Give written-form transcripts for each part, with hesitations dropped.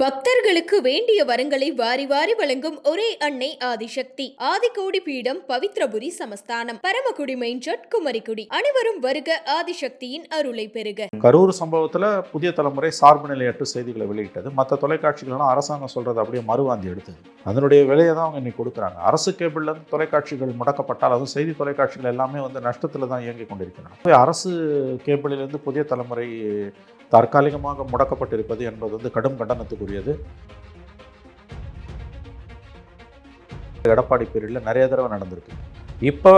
பக்தர்களுக்கு வேண்டிய வரங்களை வாரி வாரி வழங்கும் ஒரே அன்னை ஆதிசக்தி. ஆதிகோடி பீடம், பவித்ரபுரி சமஸ்தானம், பரமக்குடி மெயின் ரோட், குமரிக்குடி. அனைவரும் வருக, ஆதிசக்தியின் அருளை பெறுக. கரூர் சம்பவத்தில் புதிய தலைமுறை சார்பு நிலையற்ற செய்திகளை வெளியிட்டது. மற்ற தொலைக்காட்சிகள்லாம் அரசாங்கம் சொல்றது அப்படியே மறுவாந்தி எடுத்தது. அதனுடைய விலையை தான் அவங்க இன்னைக்கு கொடுக்குறாங்க. அரசு கேபிள்ல தொலைக்காட்சிகள் முடக்கப்பட்டால், அதுவும் செய்தி தொலைக்காட்சிகள் எல்லாமே நஷ்டத்தில் தான் இயங்கி கொண்டிருக்கிறாங்க. அரசு கேபிளிலிருந்து புதிய தலைமுறை தற்காலிகமாக முடக்கப்பட்டிருப்பது என்பது கடும் கண்டனத்துக்குரியது. எடப்பாடி பீரியடில் நிறைய தடவை நடந்திருக்கு. இப்போ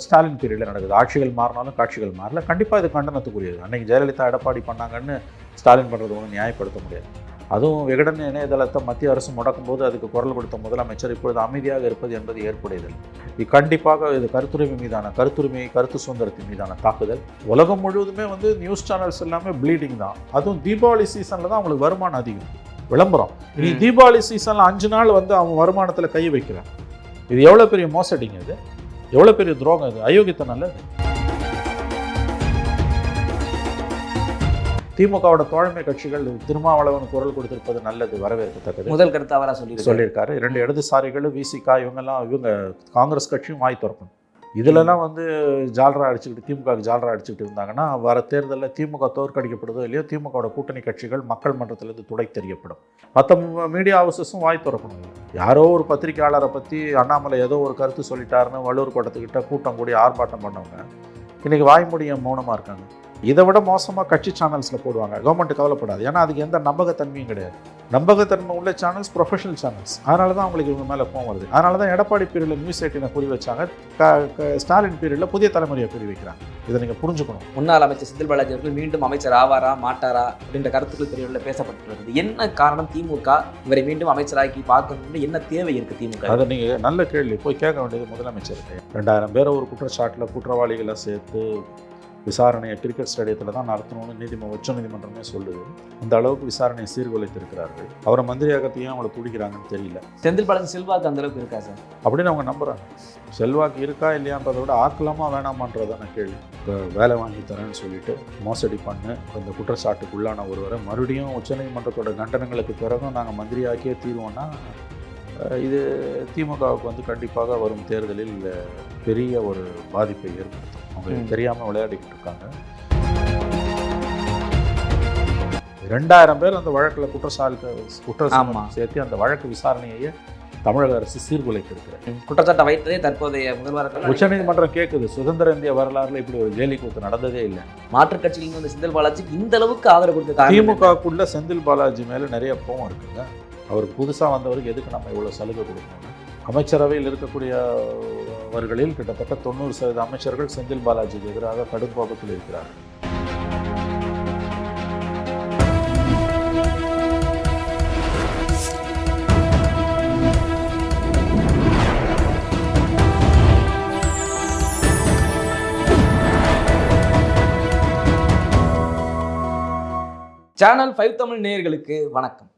ஸ்டாலின் பீரியடில் நடக்குது. ஆட்சிகள் மாறினாலும் காட்சிகள் மாறல. கண்டிப்பாக இது கண்டனத்துக்குரியது. அன்றைக்கி ஜெயலலிதா எடப்பாடி பண்ணாங்கன்னு ஸ்டாலின் பண்ணுறது ஒன்றும் நியாயப்படுத்த முடியாது. அதுவும் விகடன் இணையதளத்தை மத்திய அரசு முடக்கும் போது அதுக்கு குரல் கொடுத்த முதலமைச்சர் இப்பொழுது அமைதியாக இருப்பது என்பது ஏற்புடையதில்லை. இது கண்டிப்பாக இது கருத்துரிமை மீதான கருத்து சுதந்திரத்தின் மீதான தாக்குதல். உலகம் முழுவதுமே நியூஸ் சேனல்ஸ் எல்லாமே ப்ளீடிங் தான். அதுவும் தீபாவளி சீசனில் தான் அவங்களுக்கு வருமானம் அதிகம். விளம்பரம் நீ தீபாவளி சீசனில் 5 நாள் அவன் வருமானத்தில் கை வைக்கிறான். இது எவ்வளோ பெரிய மோசடிங்க, இது எவ்வளோ பெரிய துரோகம், இது அயோக்கியத்தனம் இல்லை. திமுகவோட தோழமை கட்சிகள் திருமாவளவன் குரல் கொடுத்திருப்பது நல்லது, வரவேற்கத்தக்கது. முதல் கருத்து அவரா சொல்லியிருக்காரு. 2 இடதுசாரிகளும் விசிகா இவங்க காங்கிரஸ் கட்சியும் வாய் திறக்கணும். இதுலலாம் ஜால்ரா அடிச்சுக்கிட்டு திமுகவுக்கு ஜால்ரா அடிச்சுக்கிட்டு இருந்தாங்கன்னா வர தேர்தலில் திமுக தோற்கடிக்கப்படுதோ இல்லையோ திமுகவோட கூட்டணி கட்சிகள் மக்கள் மன்றத்திலிருந்து துடை தெரியப்படும். மற்ற மீடியா ஹவுசஸும் வாய் திறக்கணும். யாரோ ஒரு பத்திரிகையாளரை பற்றி அண்ணாமலை ஏதோ ஒரு கருத்து சொல்லிட்டாருன்னு வள்ளூர் கோட்டத்துக்கிட்ட கூட்டம் கூடி ஆர்ப்பாட்டம் பண்ணவங்க இன்றைக்கி வாய்மொழியை மௌனமாக இருக்காங்க. இதை விட மோசமாக கட்சி சேனல்ஸில் போடுவாங்க. கவர்மெண்ட் கவலைப்படாது. ஏன்னா அதுக்கு எந்த நம்பகத்தன்மையும் கிடையாது. நம்பகத்தன்மை உள்ள சேனல்ஸ் ப்ரொஃபஷனல் சேனல்ஸ். அதனால தான் அவங்களுக்கு இவங்க மேலே கோவம் வருது. அதனால தான் எடப்பாடி பீரியடில் நியூஸ் 18 குறி வச்சாங்க. ஸ்டாலின் பீரியடில் புதிய தலைமுறையை குறி வைக்கிறாங்க. இதை நீங்கள் புரிஞ்சுக்கணும். முன்னாள் அமைச்சர் செந்தில் பாலாஜி அவர்கள் மீண்டும் அமைச்சர் ஆவாரா மாட்டாரா அப்படின்ற கருத்துக்கள் தெரியவில்லை, பேசப்பட்டு வருது. என்ன காரணம் திமுக இவரை மீண்டும் அமைச்சராக்கி பார்க்கணும்னு என்ன தேவை இருக்குது திமுக? அதை நீங்கள் நல்ல கேள்வி போய் கேட்க வேண்டியது முதலமைச்சருக்கு. 2000 பேரை ஒரு குற்றச்சாட்டில் குற்றவாளிகளை சேர்த்து விசாரணையை கிரிக்கெட் ஸ்டேடியத்தில் தான் நடத்தணும்னு உச்சநீதிமன்றமே சொல்லுது. அந்த அளவுக்கு விசாரணையை சீர்குலைத்திருக்கிறார்கள். அவரை மந்திரியாகத்தையும் அவங்களை துடிக்கிறாங்கன்னு தெரியல. செந்தில் பாலாஜி செல்வாக்கு அந்த அளவுக்கு இருக்கா சார் அப்படின்னு அவங்க நம்புகிறாங்க. செல்வாக்கு இருக்கா இல்லையான்றதை விட ஆக்கலாமா வேணாமான்றதான கேள்வி. இப்போ வேலை வாங்கி தரேன்னு சொல்லிட்டு மோசடி பண்ணு இந்த குற்றச்சாட்டுக்குள்ளான ஒருவரை மறுபடியும் உச்சநீதிமன்றத்தோட கண்டனங்களுக்கு பிறகும் நாங்கள் மந்திரியாக்கியே தீர்வோம்னா இது திமுகவுக்கு கண்டிப்பாக வரும் தேர்தலில் பெரிய ஒரு பாதிப்பை ஏற்படுத்தும். அவங்க தெரியாமல் விளையாடிக்கிட்டு இருக்காங்க. 2000 பேர் அந்த வழக்கில் குற்றம் சேர்த்து அந்த வழக்கு விசாரணையை தமிழக அரசு சீர்குலைத்திருக்கிறது. குற்றச்சாட்டை வைத்ததே தற்போதைய முதல்வர். உச்சநீதிமன்றம் கேட்குது, சுதந்திர இந்திய வரலாறுல இப்படி ஒரு கேலி கூத்து நடந்ததே இல்லை. மாற்றுக் கட்சிகள் செந்தில் பாலாஜிக்கு இந்த அளவுக்கு ஆதரவு கொடுத்து திமுகக்குள்ள செந்தில் பாலாஜி மேலே நிறைய கோவம் இருக்குங்க. அவருக்கு புதுசாக வந்தவருக்கு எதுக்கு நம்ம இவ்வளோ சலுகை கொடுக்கணும்? அமைச்சரவையில் இருக்கக்கூடியவர்களில் கிட்டத்தட்ட 90% அமைச்சர்கள் செந்தில் பாலாஜிக்கு எதிராக கடும் கோபத்தில் இருக்கிறார்கள். சேனல் 5 தமிழ் நேயர்களுக்கு வணக்கம்.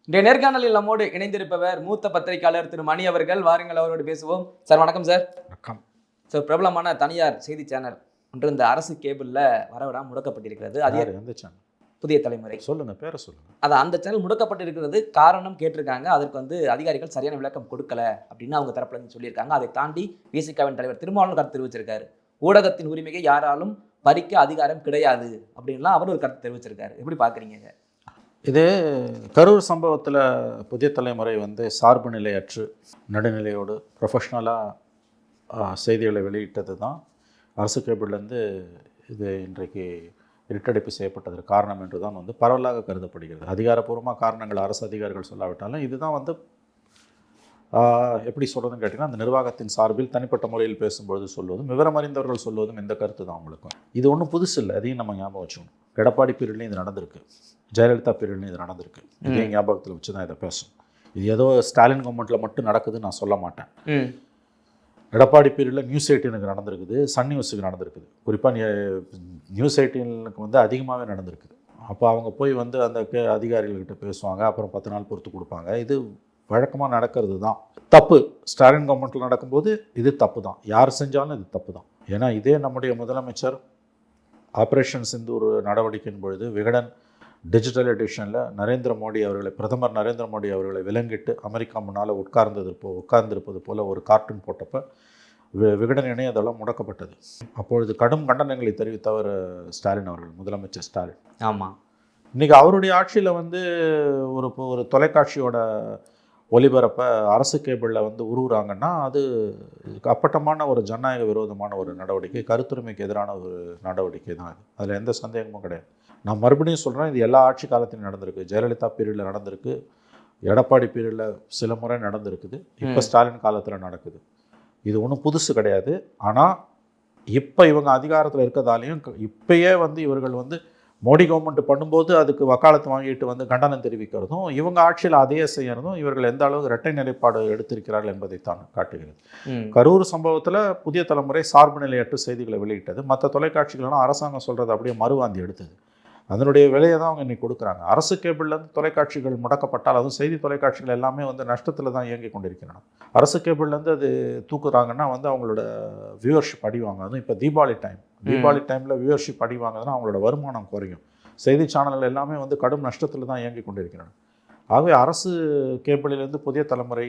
இன்றைய நேர்காணலில் நம்மோடு இணைந்திருப்பவர் மூத்த பத்திரிகையாளர் திரு மணி அவர்கள். வாருங்கள், அவரோடு பேசுவோம். சார் வணக்கம். சார் வணக்கம். சார், பிரபலமான தனியார் செய்தி சேனல் ஒன்று இந்த அரசு கேபிளில் வரவிடாமல் முடக்கப்பட்டிருக்கிறது. அதே எந்த சேனல்? புதிய தலைமுறை. சொல்லுங்க, பேரை சொல்லுங்க. அந்த சேனல் முடக்கப்பட்டிருக்கிறது காரணம் கேட்டிருக்காங்க. அதற்கு அதிகாரிகள் சரியான விளக்கம் கொடுக்கல அப்படின்னு அவங்க தரப்புல இருந்து சொல்லியிருக்காங்க. அதை தாண்டி விசிகாவின் தலைவர் திருமாவளவன் கருத்து தெரிவிச்சிருக்காரு. ஊடகத்தின் உரிமையை யாராலும் பறிக்க அதிகாரம் கிடையாது அப்படின்லாம் அவர் ஒரு கருத்து தெரிவிச்சிருக்காரு. எப்படி பார்க்குறீங்க? இது கரூர் சம்பவத்தில் புதிய தலைமுறை சார்பு நிலையற்று நடுநிலையோடு ப்ரொஃபஷ்னலாக செய்திகளை வெளியிட்டது தான் அரசு கேபிள்லேருந்து இது இன்றைக்கு இருட்டடிப்பு செய்யப்பட்டதற்கு காரணம் என்று தான் பரவலாக கருதப்படுகிறது. அதிகாரப்பூர்வமாக காரணங்கள் அரசு அதிகாரிகள் சொல்லாவிட்டாலும் இதுதான் எப்படி சொல்கிறதுன்னு கேட்டிங்கன்னா, அந்த நிர்வாகத்தின் சார்பில் தனிப்பட்ட முறையில் பேசும்பொழுது சொல்வதும் விவரம் அறிந்தவர்கள் சொல்வதும் இந்த கருத்து தான் அவங்களுக்கும். இது ஒன்றும் புதுசு இல்லை, அதையும் நம்ம ஞாபகம் வச்சுக்கணும். எடப்பாடி பீரியட்லையும் இது நடந்திருக்கு, ஜெயலலிதா பீரியட்லையும் இது நடந்திருக்கு. இதே ஞாபகத்தில் வச்சு தான் இதை பேசும். இது ஏதோ ஸ்டாலின் கவர்மெண்ட்டில் மட்டும் நடக்குதுன்னு நான் சொல்ல மாட்டேன். எடப்பாடி பீரியடில் நியூஸ் 18க்கு நடந்திருக்குது, சன் நியூஸுக்கு நடந்திருக்குது. குறிப்பாக நியூஸ் 18க்கு அதிகமாகவே நடந்திருக்குது. அப்போ அவங்க போய் அந்த அதிகாரிகள்கிட்ட பேசுவாங்க, அப்புறம் 10 நாள் பொறுத்து கொடுப்பாங்க. இது வழக்கமாக நடக்கிறது தான். தப்பு ஸ்டாலின் கவர்மெண்ட்டில் நடக்கும்போது இது தப்பு தான். யார் செஞ்சாலும் இது தப்பு தான். ஏன்னா இதே நம்முடைய முதலமைச்சர் ஆப்ரேஷன் சிந்தூர் நடவடிக்கையின் பொழுது விகடன் டிஜிட்டல் எடிஷனில் நரேந்திர மோடி அவர்களை, பிரதமர் நரேந்திர மோடி அவர்களை விலங்கிட்டு அமெரிக்கா முன்னால் உட்கார்ந்திருப்பது போல் ஒரு கார்ட்டூன் போட்டப்போ விகடன் இணையதளம் முடக்கப்பட்டது. அப்பொழுது கடும் கண்டனங்களை தெரிவித்தவர் ஸ்டாலின் அவர்கள், முதலமைச்சர் ஸ்டாலின். ஆமாம். இன்றைக்கி அவருடைய ஆட்சியில் வந்து ஒரு தொலைக்காட்சியோட ஒளிபரப்பை அரசு கேபிளில் வந்து உருவுறாங்கன்னா அது அப்பட்டமான ஒரு ஜனநாயக விரோதமான ஒரு நடவடிக்கை, கருத்துரிமைக்கு எதிரான ஒரு நடவடிக்கை தான் அது. அதில் எந்த சந்தேகமும் கிடையாது. நான் மறுபடியும் சொல்கிறேன், இது எல்லா ஆட்சி காலத்திலும் நடந்திருக்கு. ஜெயலலிதா பீரியடில் நடந்திருக்கு, எடப்பாடி பீரியடில் சில முறை நடந்திருக்குது, இப்போ ஸ்டாலின் காலத்தில் நடக்குது. இது ஒன்றும் புதுசு கிடையாது. ஆனால் இப்போ இவங்க அதிகாரத்தில் இருக்கிறதாலையும் இப்பயே வந்து இவர்கள் வந்து மோடி கவர்மெண்ட் பண்ணும்போது அதுக்கு வக்காலத்து வாங்கிட்டு வந்து கண்டனம் தெரிவிக்கிறதும், இவங்க ஆட்சியில் அதையே செய்யறதும் இவர்கள் எந்த அளவுக்கு இரட்டை நிலைப்பாடு எடுத்திருக்கிறார்கள் என்பதைத்தான் காட்டுகிறது. கரூர் சம்பவத்தில் புதிய தலைமுறை சார்பு நிலையற்ற செய்திகளை வெளியிட்டது. மற்ற தொலைக்காட்சிகள்லாம் அரசாங்கம் சொல்கிறது அப்படியே மறுவாந்தி எடுத்தது. அதனுடைய விலையை தான் அவங்க இன்னைக்கு கொடுக்குறாங்க. அரசு கேபிள்லேருந்து தொலைக்காட்சிகள் முடக்கப்பட்டால், அதுவும் செய்தி தொலைக்காட்சிகள் எல்லாமே வந்து நஷ்டத்தில் தான் இயங்கி கொண்டிருக்கிறாங்க. அரசு கேபிள்லேருந்து அது தூக்குறாங்கன்னா வந்து அவங்களோட வியூவர்ஷிப் அடிவாங்க. அதுவும் இப்போ தீபாவளி டைமில் வியூவர்ஷிப் அடிவாங்கன்னா அவங்களோட வருமானம் குறையும். செய்தி சேனல்கள் எல்லாமே வந்து கடும் நஷ்டத்தில் தான் இயங்கி கொண்டிருக்கிறாங்க. ஆகவே அரசு கேபிளிலிருந்து புதிய தலைமுறை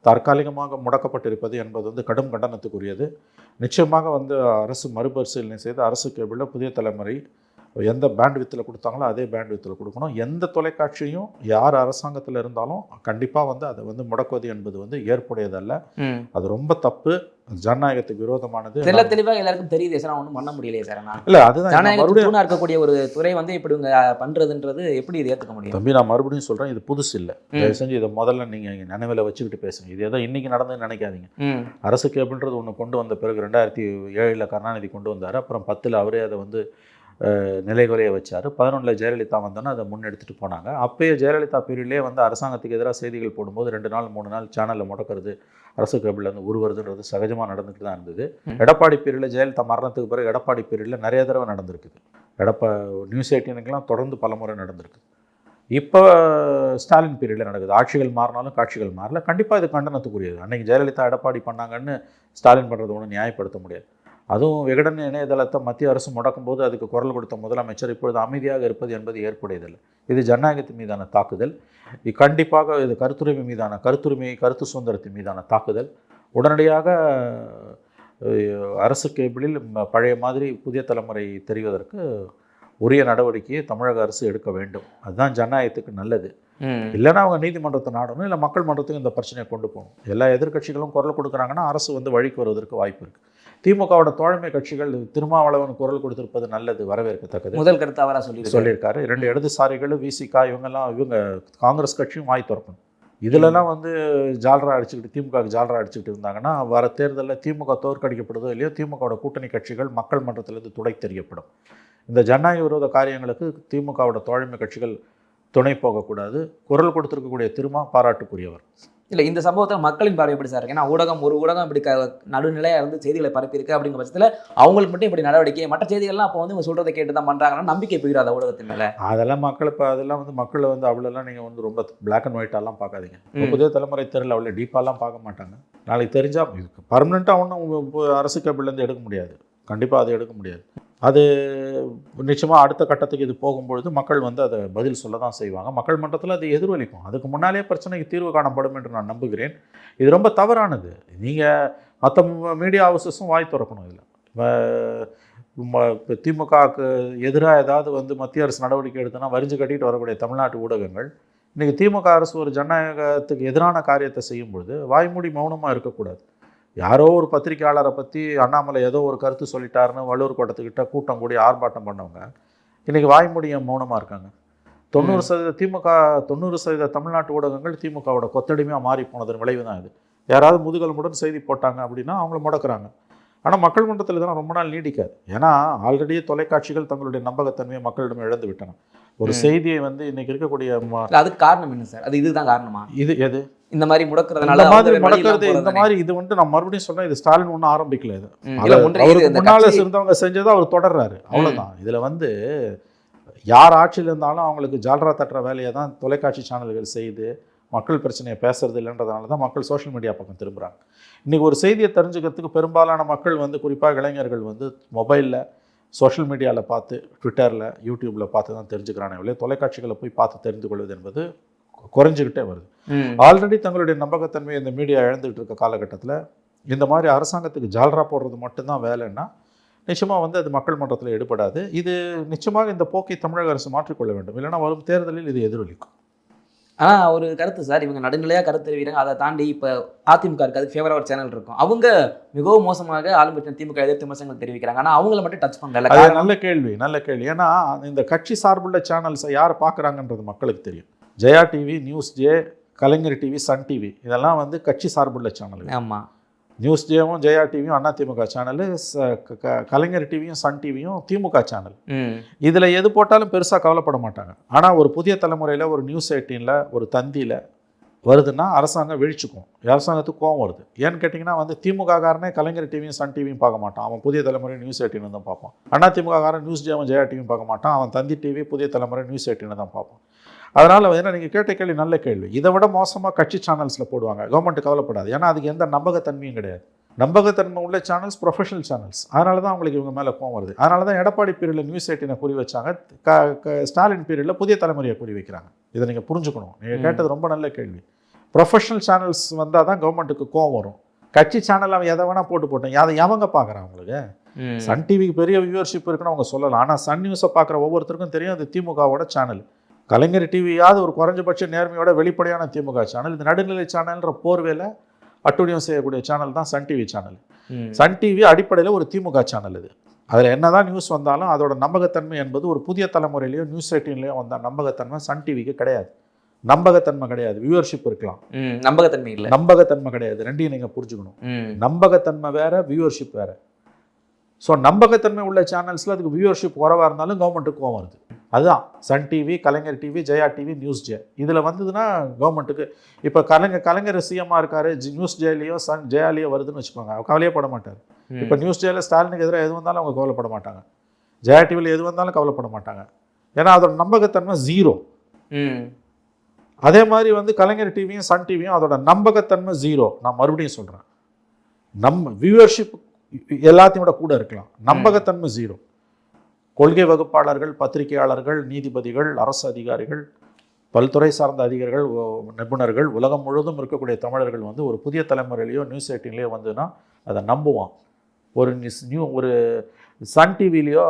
தற்காலிகமாக முடக்கப்பட்டிருப்பது என்பது வந்து கடும் கண்டனத்துக்குரியது. நிச்சயமாக வந்து அரசு மறுபரிசீலனை செய்து அரசு கேபிளில் புதிய தலைமுறை எந்த பேண்ட் வித்தில் கொடுத்தாங்களோ அதே பேண்ட் வித்தில் கொடுக்கணும். எந்த தொலைக்காட்சியும் யார் அரசாங்கத்தில் இருந்தாலும் கண்டிப்பாக வந்து அதை வந்து முடக்குவது என்பது வந்து ஏற்புடையதல்ல. அது ரொம்ப தப்பு, ஜனநாயகத்துக்கு விரோதமானது. தெளிவாக எல்லாருக்கும் தெரியுது சார், ஒன்றும் பண்ண முடியலையே சார். இல்லை, அதுதான் ஜனநாயகத்துக்கு இருக்கக்கூடிய ஒரு துறை வந்து இப்படி பண்ணுறதுன்றது எப்படி இது ஏற்றுக்க முடியும்? தம்பி, நான் மறுபடியும் சொல்கிறேன், இது புதுசு இல்லை. தயவு செஞ்சு இதை முதல்ல நீங்கள் நினைவில் வச்சுக்கிட்டு பேசுங்க. இது ஏதோ இன்னைக்கு நடந்ததுன்னு நினைக்காதீங்க. அரசு கேபிள்ன்றது ஒன்று கொண்டு வந்த பிறகு 2007 கருணாநிதி கொண்டு வந்தார். அப்புறம் 10 அவரே அதை வந்து நிலைகுலைய வச்சார். 11 ஜெயலலிதா வந்தோன்னா அதை முன்னெடுத்துட்டு போனாங்க. அப்பயே ஜெயலலிதா பீரியட்லேயே வந்து அரசாங்கத்துக்கு எதிராக செய்திகள் போடும்போது 2 நாள் 3 நாள் சேனலில் முடக்கிறது, அரசு கேபிளில் வந்து உருவதுன்றது சகஜமாக நடந்துட்டு தான் இருந்தது. எடப்பாடி பீரியடில், ஜெயலலிதா மரணத்துக்கு பிறகு எடப்பாடி பீரியடில் நிறைய தடவை நடந்திருக்குது. நியூஸ் 18க்கெலாம் தொடர்ந்து பல முறை நடந்திருக்குது. இப்போ ஸ்டாலின் பீரியடில் நடக்குது. ஆட்சிகள் மாறினாலும் காட்சிகள் மாறல. கண்டிப்பாக இது கண்டனத்துக்குரியது. அன்றைக்கி ஜெயலலிதா எடப்பாடி பண்ணாங்கன்னு ஸ்டாலின் பண்ணுறது ஒன்றும் நியாயப்படுத்த முடியாது. அதுவும் விகடன் இணையதளத்தை மத்திய அரசு முடக்கும் போது அதுக்கு குரல் கொடுத்த முதலமைச்சர் இப்பொழுது அமைதியாக இருப்பது என்பது ஏற்புடையதில்லை. இது ஜனநாயகத்தின் மீதான தாக்குதல். கண்டிப்பாக இது கருத்துரிமை மீதான, கருத்து சுதந்திரத்தின் மீதான தாக்குதல். உடனடியாக அரசு கேபிளில் பழைய மாதிரி புதிய தலைமுறை தெரிவதற்கு உரிய நடவடிக்கையை தமிழக அரசு எடுக்க வேண்டும். அதுதான் ஜனநாயகத்துக்கு நல்லது. இல்லைன்னா அவங்க நீதிமன்றத்தை நாடணும், இல்லை மக்கள் மன்றத்துக்கு இந்த பிரச்சனையை கொண்டு போகணும். எல்லா எதிர்கட்சிகளும் குரல் கொடுக்குறாங்கன்னா அரசு வந்து வழிக்கு வருவதற்கு வாய்ப்பு இருக்குது. திமுகவோட தோழமை கட்சிகள் திருமாவளவன் குரல் கொடுத்திருப்பது நல்லது, வரவேற்கத்தக்கது. முதல் கருத்து அவராக சொல்லியிருக்காரு. 2 இடதுசாரிகளும் விசிகா இவங்க காங்கிரஸ் கட்சியும் வாய் திறக்கணும். இதிலெல்லாம் வந்து ஜால்ரா அடிச்சுக்கிட்டு, திமுகவுக்கு ஜால்ரா அடிச்சுக்கிட்டு இருந்தாங்கன்னா வர தேர்தலில் திமுக தோற்கடிக்கப்படுதோ இல்லையோ திமுகவோட கூட்டணி கட்சிகள் மக்கள் மன்றத்திலிருந்து துடை தெரியப்படும். இந்த ஜனநாயக விரோத காரியங்களுக்கு திமுகவோட தோழமை கட்சிகள் துணை போகக்கூடாது. குரல் கொடுத்திருக்கக்கூடிய திருமா பாராட்டுக்குரியவர். இல்லை, இந்த சம்பவத்தில் மக்களின் பார்வை எப்படி சார் இருக்கு? ஏன்னா ஒரு ஊடகம் இப்படி நடுநிலையாக இருந்து செய்திகளை பரப்பியிருக்கு. அப்படிங்கிற பட்சத்தில் அவங்களுக்கு மட்டும் இப்படி நடவடிக்கை, மற்ற செய்திகள்லாம் அப்போ வந்து இவங்க சொல்கிறத கேட்டு தான் பண்ணுறாங்கன்னா நம்பிக்கை போயிடாத ஊடகத்தின் மேலே. அதெல்லாம் மக்களை வந்து அவ்வளோலாம் நீங்கள் வந்து ரொம்ப பிளாக் அண்ட் ஒயிட்டாலாம் பார்க்காதீங்க. புதிய தலைமுறை தெரியல, அவ்வளோ டீப்பாலாம் பார்க்க மாட்டாங்க. நாளைக்கு தெரிஞ்சால் பர்மனெண்ட்டாக ஒன்றும் அரசு கேபிள்லேருந்து எடுக்க முடியாது. கண்டிப்பாக அதை எடுக்க முடியாது. அது நிச்சயமாக அடுத்த கட்டத்துக்கு இது போகும்பொழுது மக்கள் வந்து அதை பதில் சொல்ல தான் செய்வாங்க. மக்கள் மன்றத்தில் அது எதிரொலிக்கும். அதுக்கு முன்னாலே பிரச்சனைக்கு தீர்வு காணப்படும் என்று நான் நம்புகிறேன். இது ரொம்ப தவறானது. நீங்கள் மற்ற மீடியா ஹவுசஸும் வாய் திறக்கணும். இதில் இப்போ திமுகவுக்கு எதிராக ஏதாவது வந்து மத்திய அரசு நடவடிக்கை எடுத்தோன்னா வரிஞ்சு கட்டிட்டு வரக்கூடிய தமிழ்நாட்டு ஊடகங்கள் இன்றைக்கி திமுக அரசு ஒரு ஜனநாயகத்துக்கு எதிரான காரியத்தை செய்யும்பொழுது வாய்மூடி மௌனமாக இருக்கக்கூடாது. யாரோ ஒரு பத்திரிகையாளரை பற்றி அண்ணாமலை ஏதோ ஒரு கருத்து சொல்லிட்டாருன்னு வள்ளூர் கோட்டத்துக்கிட்ட கூட்டம் கூடி ஆர்ப்பாட்டம் பண்ணவங்க இன்றைக்கி வாய்மூடிய மௌனமாக இருக்காங்க. 90% தமிழ்நாட்டு ஊடகங்கள் திமுகவோட கொத்தடிமையாக மாறி போனதன் விளைவு தான் இது. யாராவது முதுகெலும்புடன் செய்தி போட்டாங்க அப்படின்னா அவங்கள முடக்கிறாங்க. ஆனால் மக்கள் மன்றத்தில் இதெல்லாம் ரொம்ப நாள் நீடிக்காது. ஏன்னா ஆல்ரெடியே தொலைக்காட்சிகள் தங்களுடைய நம்பகத்தன்மையை மக்களிடம் இழந்து விட்டன. ஒரு செய்தியை வந்து இன்னைக்கு இருக்கக்கூடிய அதுக்கு காரணம் என்ன சார்? அது இதுதான் காரணமா? இது எது இந்த மாதிரி முடக்கிறதுனால இந்த மாதிரி இது வந்து நான் மறுபடியும் சொன்னேன், இது ஸ்டாலின் ஒன்றும் ஆரம்பிக்கல. இது அவருக்கு முன்னால இருந்தவங்க செஞ்சதை அவர் தொடர்றாரு, அவ்வளவுதான். இதுல வந்து யார் ஆட்சியில் இருந்தாலும் அவங்களுக்கு ஜால்ரா தட்டுற வேலையை தான் தொலைக்காட்சி சேனல்கள் செய்து மக்கள் பிரச்சனையை பேசுறது இல்லைன்றதுனால தான் மக்கள் சோஷியல் மீடியா பக்கம் திரும்புகிறாங்க. இன்றைக்கி ஒரு செய்தியை தெரிஞ்சுக்கிறதுக்கு பெரும்பாலான மக்கள் வந்து குறிப்பாக இளைஞர்கள் வந்து மொபைலில் சோஷியல் மீடியாவில் பார்த்து, ட்விட்டரில், யூடியூப்பில் பார்த்து தான் தெரிஞ்சுக்கிறானே ஒழிய தொலைக்காட்சிகளை போய் பார்த்து தெரிந்து கொள்வது என்பது குறைஞ்சிக்கிட்டே வருது. ஆல்ரெடி தங்களுடைய நம்பகத்தன்மையை இந்த மீடியா இழந்துகிட்டு இருக்க காலகட்டத்தில் இந்த மாதிரி அரசாங்கத்துக்கு ஜால்ரா போடுறது மட்டும்தான் வேலைன்னா நிச்சயமாக வந்து அது மக்கள் மன்றத்தில் எடுபடாது. இது நிச்சயமாக இந்த போக்கை தமிழக அரசு மாற்றிக்கொள்ள வேண்டும். இல்லைன்னா வரும் தேர்தலில் இது எதிரொலிக்கும். ஆனால் ஒரு கருத்து சார், இவங்க நடுநிலையாக கருத்து தெரிவிக்கிறாங்க. அதை தாண்டி இப்போ அதிமுக இருக்குது, அதுக்கு ஃபேவராக ஒரு சேனல் இருக்கும். அவங்க மிகவும் மோசமாக ஆளும் திமுக எதிர்த்து விமர்சனங்கள் தெரிவிக்கிறாங்க. ஆனால் அவங்கள மட்டும் டச் பண்ணல. அது நல்ல கேள்வி. ஏன்னா இந்த கட்சி சார்புள்ள சேனல்ஸை யார் பார்க்குறாங்கன்றது மக்களுக்கு தெரியும். ஜெயா டிவி, நியூஸ் ஜே, கலைஞர் டிவி, சன் டிவி இதெல்லாம் வந்து கட்சி சார்புள்ள சேனல். ஆமாம். நியூஸ் ஜேவும் ஜெயா டிவியும் அதிமுக சேனலு, கலைஞர் டிவியும் சன் டிவியும் திமுக சேனல். இதில் எது போட்டாலும் பெருசாக கவலைப்பட மாட்டாங்க. ஆனால் ஒரு புதிய தலைமுறையில் ஒரு நியூஸ் 18ல் ஒரு தந்தியில் வருதுன்னா அரசாங்கம் வீழ்ச்சிக்கும், அரசாங்கத்துக்கு கோவம் வருது. ஏன்னு கேட்டிங்கன்னா வந்து திமுக காரனே கலைஞர் டிவியும் சன் டிவியும் பார்க்க மாட்டான், அவன் புதிய தலைமுறை நியூஸ் 18 தான் பார்ப்பான். அதிமுக காரன் நியூஸ் ஜேவும் ஜெயா டிவியும் பார்க்க மாட்டான், அவன் தந்தி டிவி புதிய தலைமுறை நியூஸ் 18 தான் பார்ப்பான். அதனால் ஏன்னா நீங்கள் கேட்ட கேள்வி நல்ல கேள்வி. இதை விட மோசமாக கட்சி சேனல்ஸில் போடுவாங்க. கவர்மெண்ட் கவலைப்படாது. ஏன்னா அதுக்கு எந்த நம்பகத்தன்மையும் கிடையாது. நம்பகத்தன்மை உள்ள சேனல்ஸ் ப்ரொஃபஷனல் சேனல்ஸ். அதனால தான் அவங்களுக்கு இவங்க மேலே கோவம் வருது. அதனால தான் எடப்பாடி பீரியடில் நியூஸ் 18 குறி வச்சாங்க, ஸ்டாலின் பீரியடில் புதிய தலைமுறையை குறி வைக்கிறாங்க. இதை நீங்கள் புரிஞ்சுக்கணும். நீங்கள் கேட்டது ரொம்ப நல்ல கேள்வி. ப்ரொஃபஷனல் சேனல்ஸ் வந்தால் தான் கவர்மெண்ட்டுக்கு கோவம் வரும். கட்சி சேனல் அவன் எதை வேணால் போட்டேன், அதை எவங்க பார்க்குறான்? அவங்களுக்கு சன் டிவிக்கு பெரிய வியூவர்ஷிப் இருக்குன்னு அவங்க சொல்லலாம். ஆனால் சன் நியூஸை பார்க்குற ஒவ்வொருத்தருக்கும் தெரியும் அது திமுகவோட சேனல். கலைஞர் டிவியாவது ஒரு குறைஞ்சபட்ச நேர்மையோட வெளிப்படையான திமுக சேனல். இது நடுநிலை சேனல்ன்ற போர்வேல அட்டுழியம் செய்யக்கூடிய சேனல் தான் Sun TV channel. Sun TV அடிப்படையில் ஒரு திமுக சேனல். இது அதில் என்னதான் நியூஸ் வந்தாலும் அதோட நம்பகத்தன்மை என்பது ஒரு புதிய தலைமுறையிலையோ நியூஸ் 18லையோ வந்தால் நம்பகத்தன்மை சன் டிவிக்கு கிடையாது. நம்பகத்தன்மை கிடையாது. வியூவர்ஷிப் இருக்கலாம், நம்பகத்தன்மை இல்லை. நம்பகத்தன்மை கிடையாது. ரெண்டையும் நீங்கள் புரிஞ்சுக்கணும். நம்பகத்தன்மை வேற, வியூவர்ஷிப் வேற. ஸோ நம்பகத்தன்மை உள்ள சேனல்ஸில் அதுக்கு வியூவர்ஷிப் குறைவாக இருந்தாலும் கவர்மெண்ட்டுக்கு கோவம் வருது. அதுதான் Sun TV, Kalaignar TV, Jaya TV, news ஜே இதில் வந்ததுன்னா கவர்மெண்ட்டுக்கு. இப்போ கலைஞர் சிஎம்மாக இருக்காரு, நியூஸ் ஜேலையோ ஜெயாலேயோ வருதுன்னு வச்சுக்கோங்க, கவலையே பட மாட்டார். இப்போ நியூஸ் ஜேல ஸ்டாலினுக்கு எதிராக எது வந்தாலும் அவங்க கவலைப்பட மாட்டாங்க. ஜெயா டிவியில் எது வந்தாலும் கவலைப்பட மாட்டாங்க. ஏன்னா அதோட நம்பகத்தன்மை 0. அதே மாதிரி வந்து கலைஞர் டிவியும் சன் டிவியும் அதோட நம்பகத்தன்மை 0. நான் மறுபடியும் சொல்கிறேன், வியூவர்ஷிப் எல்லாத்தையும் விட கூட இருக்கலாம், நம்பகத்தன்மை 0. கொள்கை வகுப்பாளர்கள், பத்திரிகையாளர்கள், நீதிபதிகள், அரசு அதிகாரிகள், பல்துறை சார்ந்த அதிகாரிகள், நிபுணர்கள், உலகம் முழுவதும் இருக்கக்கூடிய தமிழர்கள் வந்து ஒரு புதிய தலைமுறையிலையோ நியூஸ் 18லையோ வந்துன்னா அதை நம்புவான். ஒரு சன் டிவிலையோ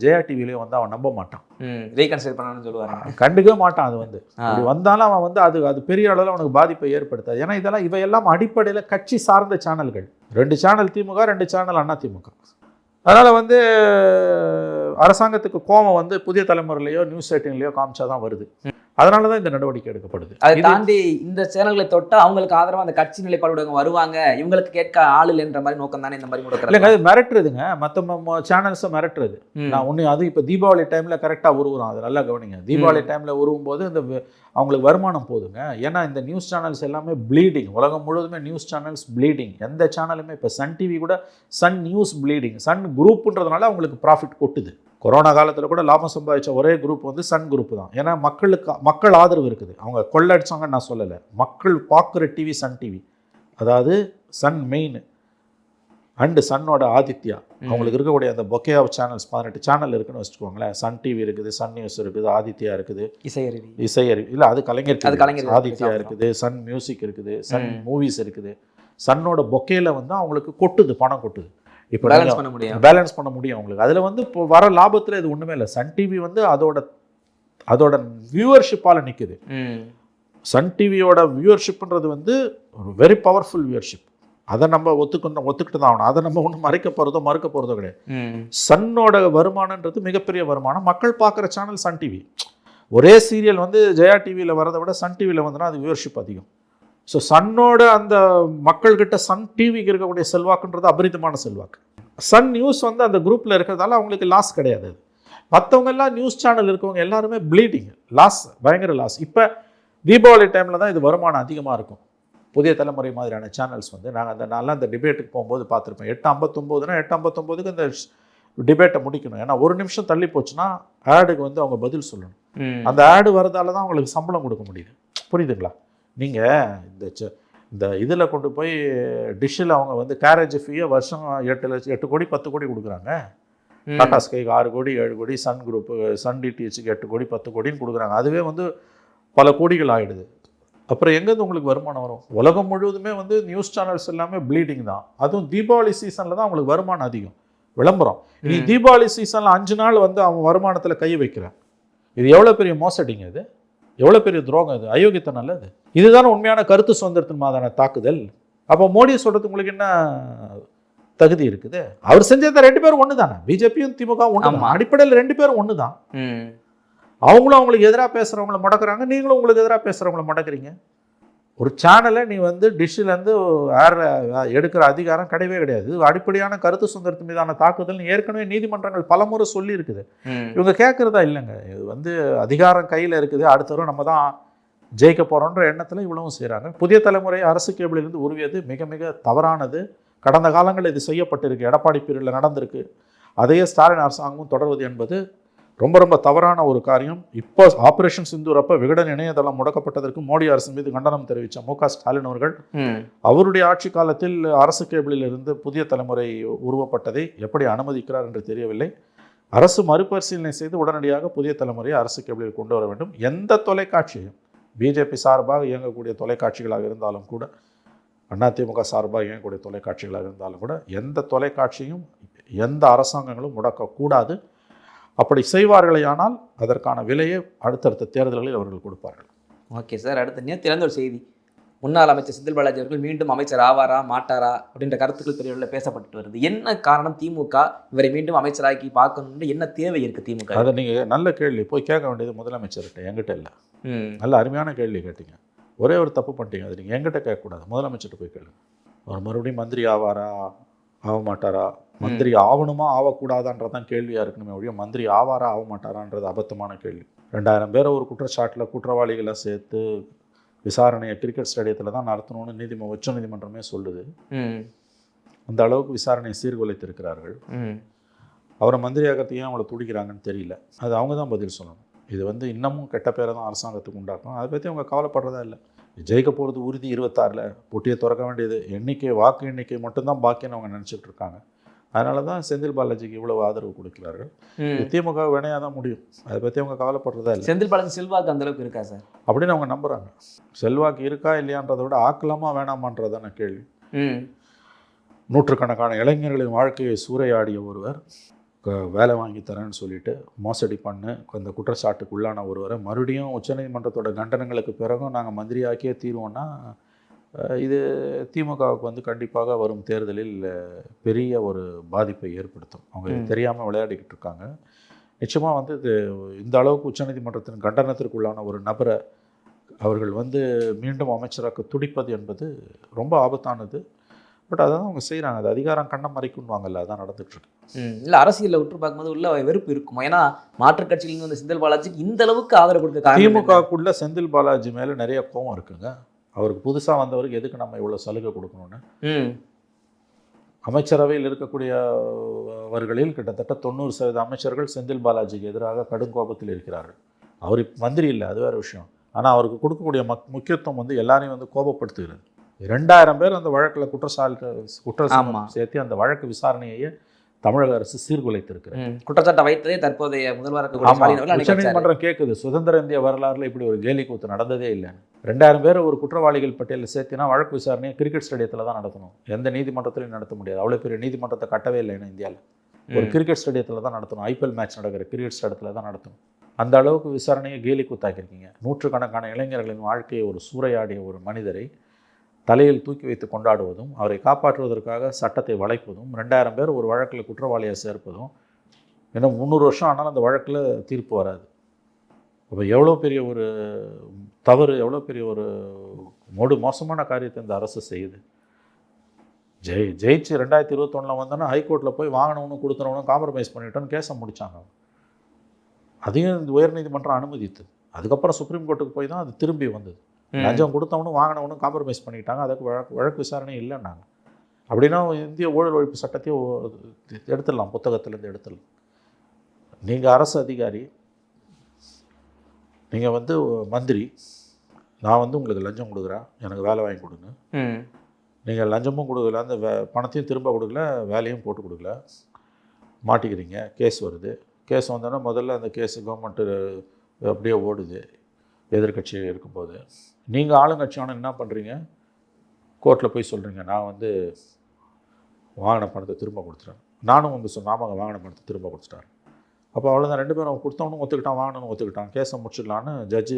ஜெயா டிவிலையோ வந்து அவன் நம்ப மாட்டான். ரீகன்சிடர் பண்ணணும்னு சொல்லுவாங்க, கண்டுக்கவே மாட்டான். அது வந்து அப்படி வந்தாலும் அவன் வந்து அது பெரிய அளவில் அவனுக்கு பாதிப்பை ஏற்படுத்தாது. ஏன்னா இவையெல்லாம் அடிப்படையில் கட்சி சார்ந்த சேனல்கள். 2 சேனல் திமுக, 2 சேனல் அதிமுக. அதனால் வந்து அரசாங்கத்துக்கு கோபம் வந்து புதிய தலைமுறையிலையோ நியூஸ் 18லையோ காமிச்சாதான் வருது. அதனால தான் இந்த நடவடிக்கை எடுக்கப்படுது. அதை தாண்டி இந்த சேனல்களை தொட்டா அவங்களுக்கு ஆதரவாக அந்த கட்சி நிலைப்பாடு வருவாங்க, இவங்களுக்கு கேட்க ஆள் இல்லைன்ற மாதிரி நோக்கம் தானே இந்த மாதிரி முடக்கிறது. இல்லைங்க, அது மிரட்டுறதுங்க, மற்ற சேனல்ஸை மிரட்டுறது. நான் ஒன்று அது இப்போ தீபாவளி டைமில் கரெக்டாக உருவுறோம். அது நல்லா கவனிங்க. தீபாவளி டைமில் உருவும் போது இந்த அவங்களுக்கு வருமானம் போதுங்க. ஏன்னா இந்த நியூஸ் சேனல்ஸ் எல்லாமே ப்ளீடிங். உலகம் முழுவதுமே நியூஸ் சேனல்ஸ் ப்ளீடிங். எந்த சேனலுமே இப்போ சன் டிவி கூட சன் நியூஸ் ப்ளீடிங். சன் குரூப்புன்றதுனால அவங்களுக்கு ப்ராஃபிட் கொட்டுது. கொரோனா காலத்தில் கூட லாபம் சம்பாதிச்ச ஒரே குரூப் வந்து சன் குரூப் தான். ஏன்னா மக்கள் ஆதரவு இருக்குது. அவங்க கொள்ளடிச்சாங்கன்னு நான் சொல்லலை. மக்கள் பார்க்குற டிவி சன் டிவி, அதாவது சன் மெயின் அண்டு சன்னோட ஆதித்யா, அவங்களுக்கு இருக்கக்கூடிய அந்த பொக்கே ஆஃப் சேனல்ஸ் 18 சேனல் இருக்குன்னு வச்சுக்கோங்களேன். சன் டிவி இருக்குது, சன் நியூஸ் இருக்குது, ஆதித்யா இருக்குது, இசையருவி இல்லை அது கலைஞர், ஆதித்யா இருக்குது, சன் மியூசிக் இருக்குது, சன் மூவிஸ் இருக்குது. சன்னோட பொக்கேல வந்து அவங்களுக்கு கொட்டுது, பணம் கொட்டுது. இப்போ பேலன்ஸ் பண்ண முடியும் அவங்களுக்கு. அதில் வந்து இப்போ வர லாபத்தில் இது ஒன்றுமே இல்லை. சன் டிவி வந்து அதோட வியூவர்ஷிப்பால் நிற்குது. சன் டிவியோட வியூவர்ஷிப்ன்றது வந்து ஒரு வெரி பவர்ஃபுல் வியூவர்ஷிப். அதை நம்ம ஒத்துக்கிட்டு தான் ஆகணும். அதை நம்ம ஒன்றும் மறுக்க போகிறதோ கிடையாது. சன்னோட வருமானன்றது மிகப்பெரிய வருமானம். மக்கள் பார்க்குற சேனல் சன் டிவி. ஒரே சீரியல் வந்து ஜெயா டிவியில் வரதை விட சன் டிவியில் வந்துன்னா அது வியூவர்ஷிப் அதிகம். ஸோ சன்னோட அந்த மக்கள்கிட்ட சன் டிவிக்கு இருக்கக்கூடிய செல்வாக்குன்றது அபரிதமான செல்வாக்கு. சன் நியூஸ் வந்து அந்த குரூப்பில் இருக்கிறதால அவங்களுக்கு லாஸ் கிடையாது. மற்றவங்க எல்லாம் நியூஸ் சேனல் இருக்கவங்க எல்லாருமே ப்ளீடிங், லாஸ், பயங்கர லாஸ். இப்போ தீபாவளி டைமில் தான் இது வருமானம் அதிகமாக இருக்கும். புதிய தலைமுறை மாதிரியான சேனல்ஸ் வந்து நாங்கள் அந்த டிபேட்டுக்கு போகும்போது பார்த்துருப்பேன். 8:59னா 8:59க்கு இந்த டிபேட்டை முடிக்கணும். ஏன்னா 1 நிமிஷம் தள்ளி போச்சுன்னா ஆடுக்கு வந்து அவங்க பதில் சொல்லணும். அந்த ஆடு வரதால தான் அவங்களுக்கு சம்பளம் கொடுக்க முடியுது. புரியுதுங்களா? நீங்கள் இந்த இதில் கொண்டு போய் டிஷ்ஷில் அவங்க வந்து கேரேஜ் ஃபீயை வருஷம் 8 கோடி 10 கோடி கொடுக்குறாங்க. டாடா ஸ்கைக்கு 6 கோடி 7 கோடி, சன் குரூப் சன் டிடிஹெச்சுக்கு 8 கோடி 10 கோடின்னு கொடுக்குறாங்க. அதுவே வந்து பல கோடிகள் ஆகிடுது. அப்புறம் எங்கேருந்து உங்களுக்கு வருமானம் வரும்? உலகம் முழுவதுமே வந்து நியூஸ் சேனல்ஸ் எல்லாமே ப்ளீடிங் தான். அதுவும் தீபாவளி சீசனில் தான் அவங்களுக்கு வருமானம் அதிகம். விளம்பரம் நீ தீபாவளி சீசனில் 5 நாள் வந்து அவன் வருமானத்தில் கை வைக்கிறான். இது எவ்வளோ பெரிய மோசடிங்க, இது எவ்வளோ பெரிய துரோகம், இது அயோக்கியத்தனம் அல்ல. இது இதுதானே உண்மையான கருத்து சுதந்திரத்தின் மாதான தாக்குதல். அப்போ மோடியை சொல்கிறதுக்கு உங்களுக்கு என்ன தகுதி இருக்குது? அவர் செஞ்சதை 2 பேரும் ஒன்று தானே, பிஜேபியும் திமுக ஒன்று. அடிப்படையில் 2 பேரும் ஒன்று தான். அவங்களும் அவங்களுக்கு எதிராக பேசுகிறவங்கள முடக்கிறாங்க, நீங்களும் உங்களுக்கு எதிராக பேசுகிறவங்கள முடக்கிறீங்க. ஒரு சேனலை நீ வந்து டிஷ்ஷிலேருந்து எடுக்கிற அதிகாரம் கிடையவே கிடையாது. இது அடிப்படையான கருத்து சுதந்திரத்தின் மீதான தாக்குதல் ஏற்கனவே நீதிமன்றங்கள் பலமுறை சொல்லி இருக்குது. இவங்க கேட்குறதா இல்லைங்க. இது வந்து அதிகாரம் கையில் இருக்குது, அடுத்த தடவை நம்ம தான் ஜெயிக்க போகிறோன்ற எண்ணத்தில் இவ்வளவும் செய்கிறாங்க. புதிய தலைமுறை அரசு கேபிளிலிருந்து உருவியது மிக மிக தவறானது. கடந்த காலங்களில் இது செய்யப்பட்டிருக்கு, எடப்பாடி பீரியடில் நடந்திருக்கு. அதையே ஸ்டாலின் அரசாங்கமும் தொடர்வது என்பது ரொம்ப ரொம்ப தவறான ஒரு காரியம். இப்போ ஆபரேஷன் சிந்தூர் அப்போ விகடன் இணையதளம் முடக்கப்பட்டதற்கு மோடி அரசு மீது கண்டனம் தெரிவித்த மு க ஸ்டாலின் அவர்கள் அவருடைய ஆட்சி காலத்தில் அரசு கேபிளில் இருந்து புதிய தலைமுறை உருவப்பட்டதை எப்படி அனுமதிக்கிறார் என்று தெரியவில்லை. அரசு மறுபரிசீலனை செய்து உடனடியாக புதிய தலைமுறையை அரசு கேபிளில் கொண்டு வர வேண்டும். எந்த தொலைக்காட்சியும் பிஜேபி சார்பாக இயங்கக்கூடிய தொலைக்காட்சிகளாக இருந்தாலும் கூட, அதிமுக சார்பாக இயங்கக்கூடிய தொலைக்காட்சிகளாக இருந்தாலும் கூட, எந்த தொலைக்காட்சியும் எந்த அரசாங்கங்களும் முடக்கக்கூடாது. அப்படி செய்வார்களேயானால் அதற்கான விலையை அடுத்தடுத்த தேர்தல்களில் அவர்கள் கொடுப்பார்கள். ஓகே சார், அடுத்த நேற்று ஒரு செய்தி, முன்னாள் அமைச்சர் செந்தில் பாலாஜி அவர்கள் மீண்டும் அமைச்சர் ஆவாரா மாட்டாரா அப்படின்ற கருத்துக்கள் பெரிய பேசப்பட்டு வருது. என்ன காரணம் திமுக இவரை மீண்டும் அமைச்சராக்கி பார்க்கணும்னு என்ன தேவை இருக்குது திமுக? அதை நீங்கள் நல்ல கேள்வி போய் கேட்க வேண்டியது முதலமைச்சர்கிட்ட, என்கிட்ட இல்லை. நல்ல அருமையான கேள்வி கேட்டீங்க. ஒரே ஒரு தப்பு பண்ணிட்டீங்க, அது நீங்கள் என்கிட்ட கேட்கக்கூடாது, முதலமைச்சர்கிட்ட போய் கேளுங்க. அவர் மறுபடியும் மந்திரி ஆவாரா ஆக மாட்டாரா, மந்திரி ஆகணுமா ஆகக்கூடாதான்றதான் கேள்வியாக இருக்கணுமே ஒழிய மந்திரி ஆவாரா ஆக மாட்டாரான்றது அபத்தமான கேள்வி. 2000 பேரை ஒரு குற்றச்சாட்டில் குற்றவாளிகளை சேர்த்து விசாரணையை கிரிக்கெட் ஸ்டேடியத்தில் தான் நடத்தணும்னு உச்ச நீதிமன்றமே சொல்லுது. அந்த அளவுக்கு விசாரணையை சீர்குலைத்திருக்கிறார்கள். அவரை மந்திரி ஆகிறதுக்கு ஏன் அவங்கள துடிக்கிறாங்கன்னு தெரியல. அது அவங்க தான் பதில் சொல்லணும். இது வந்து இன்னமும் கெட்ட பேரை தான் அரசாங்கத்துக்கு உண்டாக்கும். அதை பற்றி அவங்க கவலைப்படுறதா இல்லை. ஜெயிக்க போகிறது உறுதி 26ல், பொட்டியை திறக்க வேண்டியது வாக்கு எண்ணிக்கை மட்டும்தான் பாக்கின்னு அவங்க நினச்சிட்டு இருக்காங்க. அதனால தான் செந்தில் பாலாஜிக்கு இவ்வளவு ஆதரவு கொடுக்கிறார்கள். திமுக வினையாக தான் முடியும். அதை பற்றி அவங்க கவலைப்படுறதா இல்லை. செந்தில் பாலாஜி செல்வாக்கு அந்த அளவுக்கு இருக்கா சார் அப்படின்னு அவங்க நம்புகிறாங்க. செல்வாக்கு இருக்கா இல்லையான்றதை விட ஆக்கலாமா வேணாமான்றதான கேள்வி. நூற்றுக்கணக்கான இளைஞர்களின் வாழ்க்கையை சூறையாடிய ஒருவர், வேலை வாங்கி தரேன்னு சொல்லிட்டு மோசடி பண்ணு அந்த குற்றச்சாட்டுக்கு உள்ளான ஒருவரை மறுபடியும் உச்சநீதிமன்றத்தோட கண்டனங்களுக்கு பிறகும் நாங்கள் மந்திரியாக்கியே தீர்வோம்னா இது திமுகவுக்கு வந்து கண்டிப்பாக வரும் தேர்தலில் பெரிய ஒரு பாதிப்பை ஏற்படுத்தும். அவங்க தெரியாமல் விளையாடிக்கிட்டு இருக்காங்க. நிச்சயமாக வந்து இது இந்த அளவுக்கு உச்சநீதிமன்றத்தின் கண்டனத்திற்குள்ளான ஒரு நபரை அவர்கள் வந்து மீண்டும் அமைச்சராக்க துடிப்பது என்பது ரொம்ப ஆபத்தானது. பட் அதான் அவங்க செய்கிறாங்க. அது அதிகாரம் கண்ணம் மறைக்கும்வாங்கல்ல, அதான் நடந்துட்டுருக்கு. இல்லை, அரசியலில் உற்று பார்க்கும்போது உள்ள வெறுப்பு இருக்கும். ஏன்னா மாற்றுக் கட்சியிலிருந்து வந்த செந்தில் பாலாஜிக்கு இந்த அளவுக்கு ஆதரவு கொடுக்க திமுகக்குள்ள செந்தில் பாலாஜி மேலே நிறைய கோவம் இருக்குங்க. அவருக்கு புதுசாக வந்தவருக்கு எதுக்கு நம்ம இவ்வளோ சலுகை கொடுக்கணும்னு. அமைச்சரவையில் இருக்கக்கூடியவர்களில் கிட்டத்தட்ட 90% அமைச்சர்கள் செந்தில் பாலாஜிக்கு எதிராக கடும் கோபத்தில் இருக்கிறார்கள். அவர் மந்திரி இல்லை, அது வேறு விஷயம். ஆனால் அவருக்கு கொடுக்கக்கூடிய முக்கியத்துவம் வந்து எல்லாரையும் வந்து கோபப்படுத்துகிறது. 2000 பேர் அந்த வழக்கில் குற்றம் சேர்த்து அந்த வழக்கு விசாரணையை தமிழக அரசு சீர்குலைத்திருக்கிறது. குற்றச்சாட்டை வைத்ததே தற்போதைய முதல்வர் உச்சநீதிமன்றம் கேட்குது, சுதந்திர இந்திய வரலாறுல இப்படி ஒரு கேலி கூத்து நடந்ததே இல்லைன்னு. 2000 பேர் ஒரு குற்றவாளிகள் பட்டியலில் சேர்த்தினா வழக்கு விசாரணையை கிரிக்கெட் ஸ்டேடியத்தில் தான் நடத்தணும், எந்த நீதிமன்றத்திலையும் நடத்த முடியாது. அவ்வளோ பெரிய நீதிமன்றத்தை கட்டவே இல்லை இந்தியாவில். ஒரு கிரிக்கெட் ஸ்டேடியத்தில் தான் நடத்தணும், IPL மேட்ச் நடக்கிற கிரிக்கெட் ஸ்டேடியத்தில் தான் நடத்தணும். அந்த அளவுக்கு விசாரணையை கேலி கூத்தாக்கியிருக்கீங்க. நூற்றுக்கணக்கான இளைஞர்களின் வாழ்க்கையை ஒரு சூறையாடிய ஒரு மனிதரை தலையில் தூக்கி வைத்து கொண்டாடுவதும், அவரை காப்பாற்றுவதற்காக சட்டத்தை வளைப்பதும், 2000 பேர் ஒரு வழக்கில் குற்றவாளியை சேர்ப்பதும், இன்னும் 300 வருஷம் ஆனாலும் அந்த வழக்கில் தீர்ப்பு வராது. அப்போ எவ்வளோ பெரிய ஒரு தவறு, எவ்வளோ பெரிய ஒரு மோசமான காரியத்தை இந்த அரசு செய்யுது. ஜெயிச்சு 2021 வந்தோன்னா ஹைகோர்ட்டில் போய் வாங்கினவனும் கொடுத்துனவனும் காம்ப்ரமைஸ் பண்ணிட்டோன்னு கேஸை முடித்தாங்க. அதையும் உயர்நீதிமன்றம் அனுமதித்து அதுக்கப்புறம் சுப்ரீம் கோர்ட்டுக்கு போய் தான் அது திரும்பி வந்தது. லஞ்சம் கொடுத்தவனும் வாங்கினவனும் காம்ப்ரமைஸ் பண்ணிக்கிட்டாங்க, அதுக்கு வழக்கு விசாரணை இல்லைன்னாங்க. அப்படின்னா இந்திய ஊழல் ஒழிப்பு சட்டத்தையும் எடுத்துடலாம், புத்தகத்திலேருந்து எடுத்துடலாம். நீங்கள் அரசு அதிகாரி, நீங்கள் வந்து மந்திரி, நான் வந்து உங்களுக்கு லஞ்சம் கொடுக்குறேன், எனக்கு வேலை வாங்கி கொடுங்க. நீங்கள் லஞ்சமும் கொடுக்கல, அந்த பணத்தையும் திரும்ப கொடுக்கல, வேலையும் போட்டு கொடுக்கல. மாட்டிக்கிறீங்க, கேஸ் வருது. கேஸ் வந்தோன்னா முதல்ல அந்த கேஸ் கவர்மெண்ட்டு அப்படியே ஓடுது எதிர்கட்சி இருக்கும்போது. நீங்கள் ஆளுங்கட்சியான என்ன பண்ணுறீங்க, கோர்ட்டில் போய் சொல்கிறீங்க நான் வந்து வாங்கின பணத்தை திரும்ப கொடுத்துட்டேன். நானும் வந்து சொன்னேன் ஆமாங்க வாங்கின பணத்தை திரும்ப கொடுத்துட்டாரு. அப்போ அவ்வளோதான், 2 பேரும் கொடுத்தவனும் ஒத்துக்கிட்டான், வாங்கினவனும் ஒத்துக்கிட்டான், கேஸை முடிச்சிடலான்னு ஜட்ஜு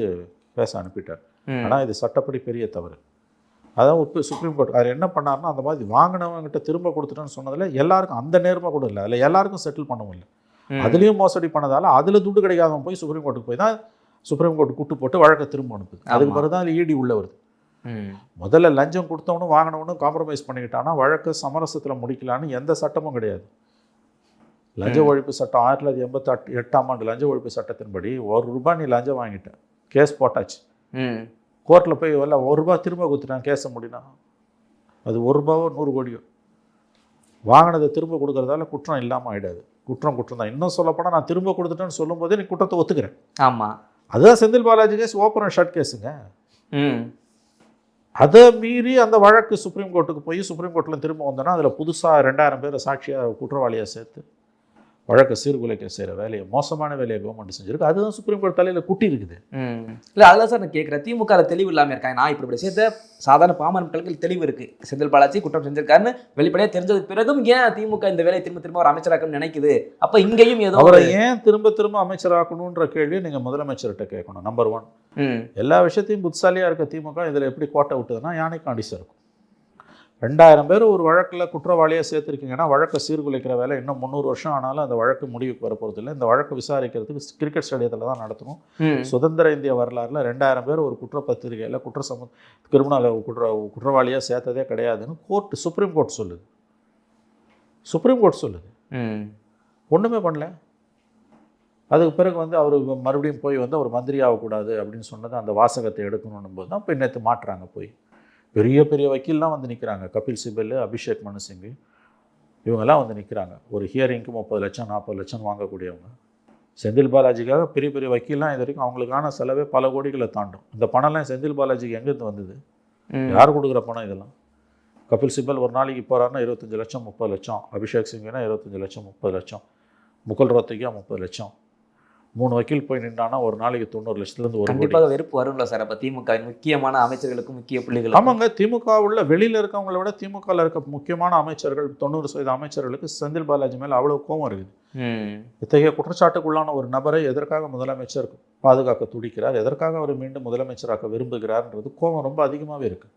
பேச அனுப்பிட்டார். ஆனால் இது சட்டப்படி பெரிய தவறு. அதான் இப்போ சுப்ரீம் கோர்ட் அதில் என்ன பண்ணாருன்னா, அந்த மாதிரி வாங்கினவங்கிட்ட திரும்ப கொடுத்துட்டேன்னு சொன்னதில் எல்லாருக்கும் அந்த நேர்மை கூட இல்லை, அதில் எல்லாருக்கும் செட்டில் பண்ணவும் இல்லை. அதுலேயும் மோசடி பண்ணதால் அதில் துட்டு கிடைக்காதவன் போய் சுப்ரீம் கோர்ட்டுக்கு போய் தான் சுப்ரீம் கோர்ட்டு கூட்டு போட்டு வழக்கை திரும்ப அனுப்புது. அதுக்கு பிறகு தான் இடி உள்ள வருது. முதல்ல லஞ்சம் கொடுத்தவனும் வாங்கினவனும் காம்ப்ரமைஸ் பண்ணிக்கிட்டான்னா வழக்கு சமரசத்தில் முடிக்கலான்னு எந்த சட்டமும் கிடையாது. லஞ்ச ஒழிப்பு சட்டம் 1988ஆம் ஆண்டு லஞ்ச ஒழிப்பு சட்டத்தின்படி ₹1 நீ லஞ்சம் வாங்கிட்ட, கேஸ் போட்டாச்சு, கோர்ட்டில் போய் வரல ₹1 திரும்ப கொடுத்துட்டான், கேஸை முடினா அது ₹1 100 கோடியோ வாங்கினதை திரும்ப கொடுக்கறதால குற்றம் இல்லாமல் ஆகிடாது. குற்றம் தான். இன்னும் சொல்லப்போனால் நான் திரும்ப கொடுத்துட்டேன்னு சொல்லும்போதே நீ குற்றத்தை ஒத்துக்கிறேன். ஆமாம், அதுதான் Senthil Balaji case open and shut கேஸுங்க. அதை மீறி அந்த வழக்கு சுப்ரீம் கோர்ட்டுக்கு போய் சுப்ரீம் கோர்ட்டில் திரும்ப வந்தோன்னா அதில் புதுசாக 2000 பேரை சாட்சியாக குற்றவாளியாக சேர்த்து வழக்கை சீர்குலைக்க செய்கிற வேலையை, மோசமான வேலையை கவர்மெண்ட் செஞ்சிருக்கு. அதுதான் சுப்ரீம் கோர்ட் தலையில் குட்டி இருக்குது. இல்லை அதெல்லாம் சார் நான் கேட்குறேன், திமுக தெளிவு இல்லாமல் இருக்காங்க. நான் இப்படி விஷயத்த சாதாரண பாமர மக்களுக்கு தெளிவு இருக்குது, செந்தில் பாலாஜி குற்றம் செஞ்சிருக்காருன்னு வெளிப்படையாக தெரிஞ்சதுக்கு பிறகும் ஏன் திமுக இந்த வேலையை திரும்ப ஒரு அமைச்சராக்கணும்னு நினைக்குது? அப்போ இங்கேயும் ஏதோ அவரை ஏன் திரும்ப அமைச்சராக்கணுன்ற கேள்வியை நீங்கள் முதலமைச்சர்கிட்ட கேட்கணும். நம்பர் 1, எல்லா விஷயத்தையும் புத்திசாலியாக இருக்க திமுக இதில் எப்படி கோட்டை விட்டதுன்னா யானைக்கு அடிசா இருக்கும். 2000 பேர் ஒரு வழக்கில் குற்றவாளியாக சேர்த்துருக்கீங்கன்னா வழக்கை சீர்குலைக்கிற வேலை இன்னும் 300 வருஷம் ஆனாலும் அந்த வழக்கு முடிவுக்கு வரப்போகிறதில்லை. இந்த வழக்கு விசாரிக்கிறதுக்கு கிரிக்கெட் ஸ்டேடியத்தில் தான் நடத்தணும். சுதந்திர இந்திய வரலாறுல 2000 பேர் ஒரு குற்றப்பத்திரிகையில் கிரிமினல் குற்றவாளியாக சேர்த்ததே கிடையாதுன்னு சுப்ரீம் கோர்ட் சொல்லுது. ஒன்றுமே பண்ணல. அதுக்கு பிறகு வந்து அவர் மறுபடியும் போய் வந்து அவர் மந்திரி ஆகக்கூடாது அப்படின்னு சொன்னது அந்த வாசகத்தை எடுக்கணும் போது தான் இப்போ நேற்று மாட்டுறாங்க. போய் பெரிய வக்கீல்லாம் வந்து நிற்கிறாங்க. கபில் சிபல், அபிஷேக் மனு சிங் இவங்கெல்லாம் வந்து நிற்கிறாங்க. ஒரு ஹியரிங்க்கு 30 லட்சம் 40 லட்சம் வாங்கக்கூடியவங்க. செந்தில் பாலாஜிக்காக பெரிய வக்கீல்லாம் இது வரைக்கும் அவங்களுக்கான செலவே பல கோடிகளை தாண்டும். இந்த பணம்லாம் செந்தில் பாலாஜிக்கு எங்கேருந்து வந்தது? யார் கொடுக்குற பணம் இதெல்லாம்? கபில் சிபல் ஒரு நாளைக்கு போகிறாருன்னா 25 லட்சம் 30 லட்சம், அபிஷேக் சிங்னா 25 லட்சம் 30 லட்சம், முகுல் ரோத்தகியா 30 லட்சம். 3 வக்கீல் போய் நின்றானா ஒரு நாளைக்கு 90 லட்சத்துலேருந்து 1 கோடி. கண்டிப்பாக வெறுப்பு வரும்ல சார் அப்போ திமுக முக்கியமான அமைச்சர்களுக்கும் முக்கிய புள்ளிகள்? ஆமாங்க, திமுக உள்ள வெளியில் இருக்கவங்கள விட திமுகவில் இருக்க முக்கியமான அமைச்சர்கள் 90% அமைச்சர்களுக்கு செந்தில் பாலாஜி மேலே அவ்வளோ கோபம் இருக்குது. இத்தகைய குற்றச்சாட்டுக்குள்ளான ஒரு நபரை எதற்காக முதலமைச்சர் பாதுகாக்க துடிக்கிறார், எதற்காக அவர் மீண்டும் முதலமைச்சராக்க விரும்புகிறார்ன்றது கோபம் ரொம்ப அதிகமாகவே இருக்குது.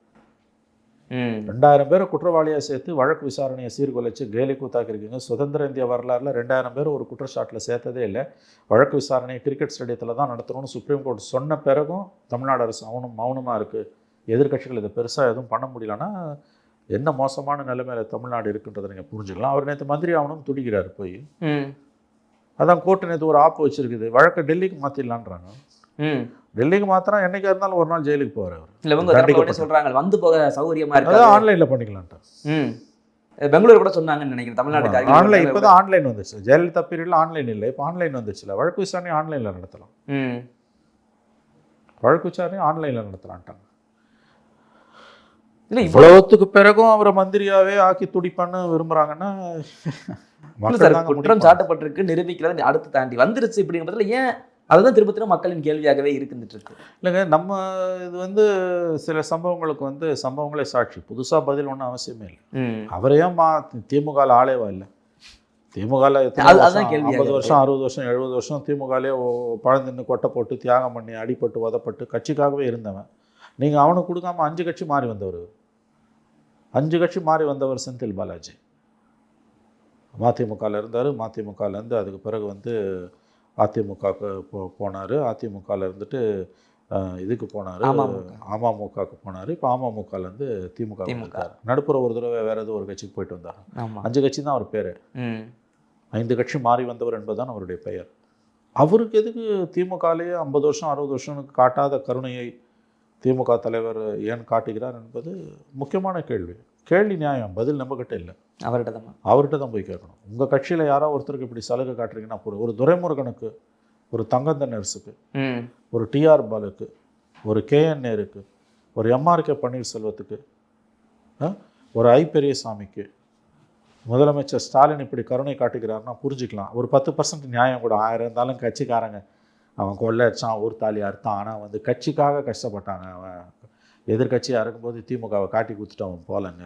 2000 பேரை குற்றவாளியாக சேர்த்து வழக்கு விசாரணையை சீர்குலைச்சு கேலி கூத்தாக்கிருக்கீங்க. சுதந்திர இந்திய வரலாறுல 2000 பேர் ஒரு குற்றச்சாட்டில் சேர்த்ததே இல்லை. வழக்கு விசாரணையை கிரிக்கெட் ஸ்டேடியத்தில் தான் நடத்தணும்னு சுப்ரீம் கோர்ட் சொன்ன பிறகும் தமிழ்நாடு அரசு மௌனமாக இருக்குது. எதிர்கட்சிகள் இதை பெருசாக எதுவும் பண்ண முடியலன்னா என்ன மோசமான நிலைமையில தமிழ்நாடு இருக்குன்றதை நீங்கள் புரிஞ்சுக்கலாம். அவர் நேற்று மந்திரி ஆகணும்னு துடிக்கிறார் போய். அதான் கோர்ட்டு நேற்று ஒரு ஆப்பு வச்சிருக்குது, வழக்கை டெல்லிக்கு மாற்றிடலான்றாங்க. டெல்லிக்கு மாத்திரம் என்னைக்கா இருந்தாலும் ஒரு நாள் ஜெயிலுக்கு போறாரு. சொல்றாங்க வந்து போக சௌகரியமா இருக்கு, ஆன்லைன்ல பண்ணிக்கலான்ட்டு. பெங்களூர் கூட சொன்னாங்கன்னு நினைக்கிறேன். தமிழ்நாடு ஆன்லைன் இப்பதான் ஆன்லைன் வந்துச்சு. ஜெயலலிதா பீரியட்ல ஆன்லைன் இல்லை, இப்போ ஆன்லைன் வந்துச்சுல. வழக்கு விசாரணை ஆன்லைன்ல நடத்தலாம். வழக்கு விசாரணை ஆன்லைன்ல நடத்தலான்ட்டாங்க. இல்லை இவ்வளவுத்துக்கு பிறகும் அவரை மந்திரியாவே ஆக்கி துடிப்பான்னு விரும்புறாங்கன்னா குற்றம் சாட்டப்பட்டிருக்கு நிரூபிக்கிறது அடுத்து தாண்டி வந்துருச்சு இப்படிங்கிறதுல ஏன் அதுதான் திரும்ப மக்களின் கேள்வியாகவே இருந்துட்டு இருக்கு. இல்லைங்க, நம்ம இது வந்து சில சம்பவங்களுக்கு சம்பவங்களே சாட்சி. புதுசாக பதில் ஒன்றும் அவசியமே இல்லை. அவரையும் திமுகவில் ஆளேவா இல்லை? திமுகவில் 50 வருஷம் 60 வருஷம் 70 வருஷம் திமுகலே பழந்தின்னு கொட்டை போட்டு தியாகம் பண்ணி அடிப்பட்டு உதப்பட்டு கட்சிக்காகவே இருந்தவன். நீங்கள் அவனுக்கு கொடுக்காம 5 கட்சி மாறி வந்தவர். 5 கட்சி மாறி வந்தவர் செந்தில் பாலாஜி. மதிமுகவில் இருந்தார். மதிமுகலேருந்து அதுக்கு பிறகு வந்து அதிமுகவுக்கு போனார். அதிமுகவில் இருந்துட்டு இதுக்கு போனார், அமமுகவுக்கு போனார். இப்போ அமமுகலேருந்து திமுக இருக்கார். நடுப்புற ஒரு தடவை வேறு ஏதோ ஒரு கட்சிக்கு போயிட்டு வந்தார். 5 கட்சி தான் அவர் பேர். 5 கட்சி மாறி வந்தவர் என்பதுதான் அவருடைய பெயர். அவருக்கு எதுக்கு திமுகலேயே 50 வருஷம் 60 வருஷம்னு காட்டாத கருணையை திமுக தலைவர் ஏன் காட்டுகிறார் என்பது முக்கியமான கேள்வி. கேள்வி நியாயம், பதில் நம்மகிட்ட இல்லை, அவர்கிட்ட தான் போய் கேட்கணும். உங்கள் கட்சியில் யாரோ ஒருத்தருக்கு இப்படி சலுகை காட்டுறீங்கன்னா ஒரு துரைமுருகனுக்கு, ஒரு தங்கந்தனரசுக்கு, ஒரு டிஆர் பாலுக்கு, ஒரு கேஎன் நேருக்கு, ஒரு எம்ஆர்கே பன்னீர்செல்வத்துக்கு, ஒரு ஐ பெரியசாமிக்கு முதலமைச்சர் ஸ்டாலின் இப்படி கருணை காட்டுகிறாருன்னா புரிஞ்சுக்கலாம். ஒரு 10% நியாயம் கூட. 1000 இருந்தாலும் கட்சிக்காரங்க அவன் கொள்ளை அடிச்சான், ஊர் தாலி அறுத்தான், ஆனால் வந்து கட்சிக்காக கஷ்டப்பட்டாங்க. அவன் எதிர்கட்சியாக இருக்கும்போது திமுகவை காட்டி கொடுத்துட்டு அவன் போகலங்க.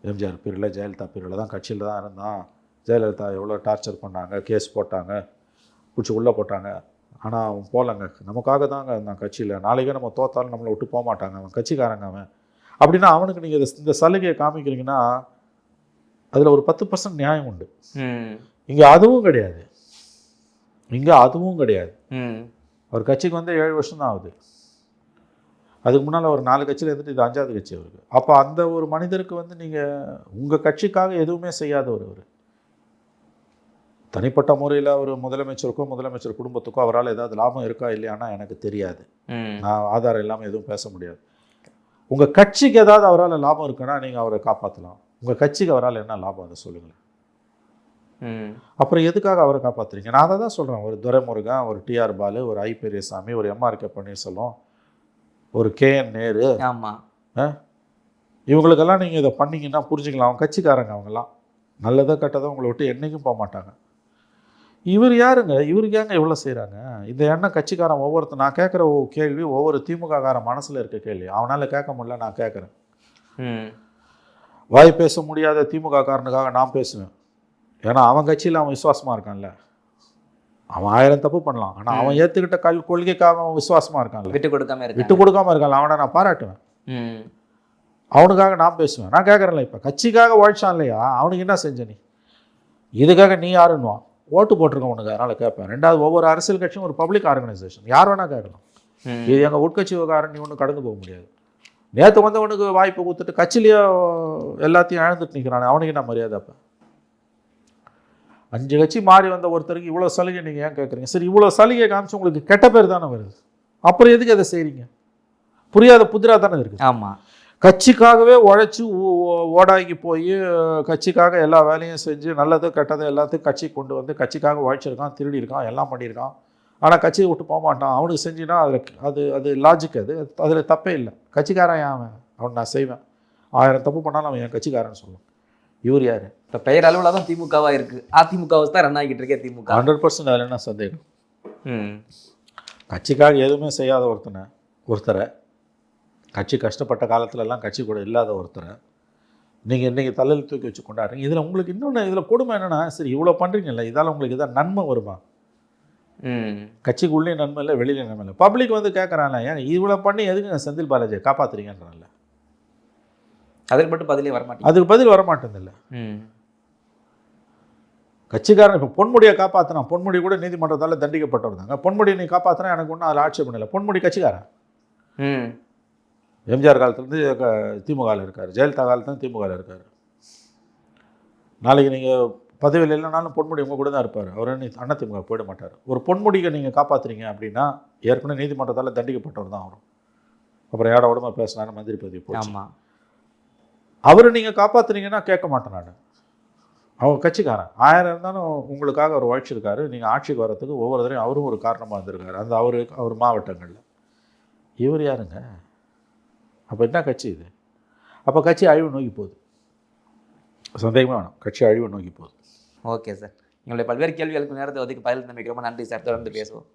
எம்ஜிஆர் பீரியடில், ஜெயலலிதா பீரியடில் தான் கட்சியில் தான் இருந்தான். ஜெயலலிதா எவ்வளோ டார்ச்சர் பண்ணாங்க, கேஸ் போட்டாங்க, பிடிச்சி உள்ளே போட்டாங்க, ஆனால் அவன் போகலங்க. நமக்காக தாங்க இருந்தான் கட்சியில். நாளைக்கே நம்ம தோத்தாலும் நம்மளை விட்டு போக மாட்டாங்க, அவன் கட்சிக்காரங்க அவன். அப்படின்னா அவனுக்கு நீங்கள் இந்த சலுகையை காமிக்கிறீங்கன்னா அதில் ஒரு 10% நியாயம் உண்டு. இங்கே அதுவும் கிடையாது. அவர் கட்சிக்கு வந்து 7 வருஷம் தான் ஆகுது. அதுக்கு முன்னால் ஒரு 4 கட்சியில் இருந்துட்டு இது 5வது கட்சி அவருக்கு. அப்போ அந்த ஒரு மனிதருக்கு வந்து நீங்கள் உங்கள் கட்சிக்காக எதுவுமே செய்யாதவர் அவர். தனிப்பட்ட முறையில் ஒரு முதலமைச்சருக்கோ முதலமைச்சர் குடும்பத்துக்கோ அவரால் ஏதாவது லாபம் இருக்கா இல்லையானா எனக்கு தெரியாது. நான் ஆதாரம் இல்லாமல் எதுவும் பேச முடியாது. உங்கள் கட்சிக்கு ஏதாவது அவரால் லாபம் இருக்குன்னா நீங்கள் அவரை காப்பாற்றலாம். உங்கள் கட்சிக்கு அவரால் என்ன லாபம் அதை சொல்லுங்களேன். அப்புறம் எதுக்காக அவரை காப்பாற்றுறீங்க? நான் அதை தான் சொல்கிறேன். ஒரு துரைமுருகன், ஒரு டிஆர் பாலு, ஒரு ஐ பெரியசாமி, ஒரு எம்ஆர்கே பன்னீர்செல்வம், ஒரு கேஎன் நேரு, ஆமாம், இவங்களுக்கெல்லாம் நீங்கள் இதை பண்ணிங்கன்னா புரிஞ்சுக்கலாம். அவங்க கட்சிக்காரங்க, அவங்கெல்லாம் நல்லதோ கெட்டதோ உங்களை விட்டு என்றைக்கும் போக மாட்டாங்க. இவர் யாருங்க? இவருக்கு ஏங்க இவ்வளோ செய்கிறாங்க? இந்த எண்ணம் கட்சிக்காரன் ஒவ்வொருத்தர், நான் கேட்குற கேள்வி ஒவ்வொரு திமுககாரன் மனசில் இருக்க கேள்வி. அவனால் கேட்க முடியல, நான் கேட்குறேன். வாய் பேச முடியாத திமுக காரனுக்காக நான் பேசுவேன். ஏன்னா அவன் கட்சியில் அவன் விசுவாசமாக இருக்கான்ல. அவன் 1000 தப்பு பண்ணலாம், ஆனால் அவன் ஏற்றுக்கிட்ட கொள்கைக்காக அவன் விசுவாசமாக இருக்கான்ல, விட்டு கொடுக்காம இருக்கான்ல, அவனை நான் பாராட்டுவேன். அவனுக்காக நான் பேசுவேன். நான் கேட்குறேன்ல, இப்போ கட்சிக்காக உழைச்சான் இல்லையா, அவனுக்கு என்ன செஞ்ச நீ? இதுக்காக நீ யாருன்னுவான்? ஓட்டு போட்டிருக்கோம் உனக்கு, அதனால் கேட்பேன். ரெண்டாவது, ஒவ்வொரு அரசியல் கட்சியும் ஒரு பப்ளிக் ஆர்கனைசேஷன், யார் வேணால் கேட்கலாம். இது எங்கள் உட்கட்சி விவகாரம், நீ ஒன்றும் கடந்து போக முடியாது. நேற்று வந்து உனக்கு வாய்ப்பு கொடுத்துட்டு கட்சியிலேயே எல்லாத்தையும் இழந்துட்டு நிற்கிறான், அவனுக்கு என்ன மரியாதை? அப்போ 5 கட்சி மாறி வந்த ஒருத்தருக்கு இவ்வளோ சலுகை நீங்கள் ஏன் கேட்குறீங்க? சரி, இவ்வளோ சலுகை காமிச்சு உங்களுக்கு கெட்ட பேர் தானே வருது, அப்புறம் எதுக்கு அதை செய்கிறீங்க? புரியாத புதிராக தானே இருக்குது. ஆமாம், கட்சிக்காகவே உழைச்சி ஓடாக்கி போய் கட்சிக்காக எல்லா வேலையும் செஞ்சு நல்லது கெட்டது எல்லாத்தையும் கட்சி கொண்டு வந்து கட்சிக்காக உழைச்சிருக்கான், திருடி இருக்கான், எல்லாம் பண்ணியிருக்கான். ஆனால் கட்சியை விட்டு போக மாட்டான். அவனுக்கு செஞ்சுன்னா அது லாஜிக், அதில் தப்பே இல்லை. கட்சிக்காரன் அவன் நான் செய்வேன். 1000 தப்பு பண்ணாலும் அவன் என் கட்சிக்காரன்னு சொல்லுவான். இவர் யார்? இப்போ பெயர் அளவில் தான் திமுகவாக இருக்குது. அதிமுக தான் ரன் ஆகிட்டு இருக்கே திமுக. 100% அதில் என்ன சந்தேகம்? கட்சிக்காக எதுவுமே செய்யாத ஒருத்தரை கட்சி கஷ்டப்பட்ட காலத்துலலாம் கட்சி கூட இல்லாத ஒருத்தரை நீங்கள் இன்றைக்கி தலையில் தூக்கி வச்சு கொண்டாடுறீங்க. இதில் உங்களுக்கு இன்னொன்று, இதில் கொடுமை என்னென்னா, சரி இவ்வளோ பண்ணுறீங்கல்ல, இதால் உங்களுக்கு எதாவது நன்மை வருமா? கட்சிக்கு உள்ளே நன்மை இல்லை, வெளியில நன்மை இல்லை. பப்ளிக் வந்து கேட்குறாங்க, ஏன் இவ்வளோ பண்ணி எதுக்கு செந்தில் பாலாஜியை காப்பாற்றுறீங்கன்றால. அதுக்கு மட்டும் பதிலே வரமாட்டேன். அதுக்கு பதில் வரமாட்டேன். கட்சிக்காரன் இப்போ பொன்முடியை காப்பாற்றினா, பொன்முடி கூட நீதிமன்றத்தால் தண்டிக்கப்பட்டவர் தாங்க. பொன்முடியை நீ காப்பாற்றினா எனக்கு ஒன்றும் அதில் ஆட்சேபம் இல்லை. பொன்முடி கட்சிக்காரன். எம்ஜிஆர் காலத்துலேருந்து திமுகவில் இருக்கார், ஜெயலலிதா காலத்துலேருந்து திமுகவில் இருக்கார். நாளைக்கு நீங்கள் பதவியில் இல்லைனாலும் பொன்முடி உங்கள் கூட தான் இருப்பார். அவர் அண்ணா திமுக போயிட மாட்டார். ஒரு பொன்முடியை நீங்கள் காப்பாற்றுறீங்க அப்படின்னா ஏற்கனவே நீதிமன்றத்தால் தண்டிக்கப்பட்டவர் தான் வரும். அப்புறம் ஏட உடம்பு பேசினாரு மந்திரி பதவி போச்சு. அவரை நீங்கள் காப்பாற்றுனீங்கன்னா கேட்க மாட்டேன் நான். அவங்க கட்சிக்காரன் 1000 இருந்தாலும் உங்களுக்காக அவர் உழைச்சிருக்காரு. நீங்கள் ஆட்சிக்கு வர்றதுக்கு ஒவ்வொரு தடையும் அவரும் ஒரு காரணமாக இருந்திருக்காரு, அந்த அவர் மாவட்டங்களில். இவர் யாருங்க? அப்போ என்ன கட்சி இது? அப்போ கட்சி அழிவு நோக்கி போகுது. சந்தேகமே வேணும், கட்சி அழிவு நோக்கி போகுது. ஓகே சார், எங்களுடைய பல்வேறு கேள்விகளுக்கு நேரத்தை ஒதுக்கி பதில் நம்பிக்கை ரொம்ப நன்றி சார். தொடர்ந்து பேசுவோம்.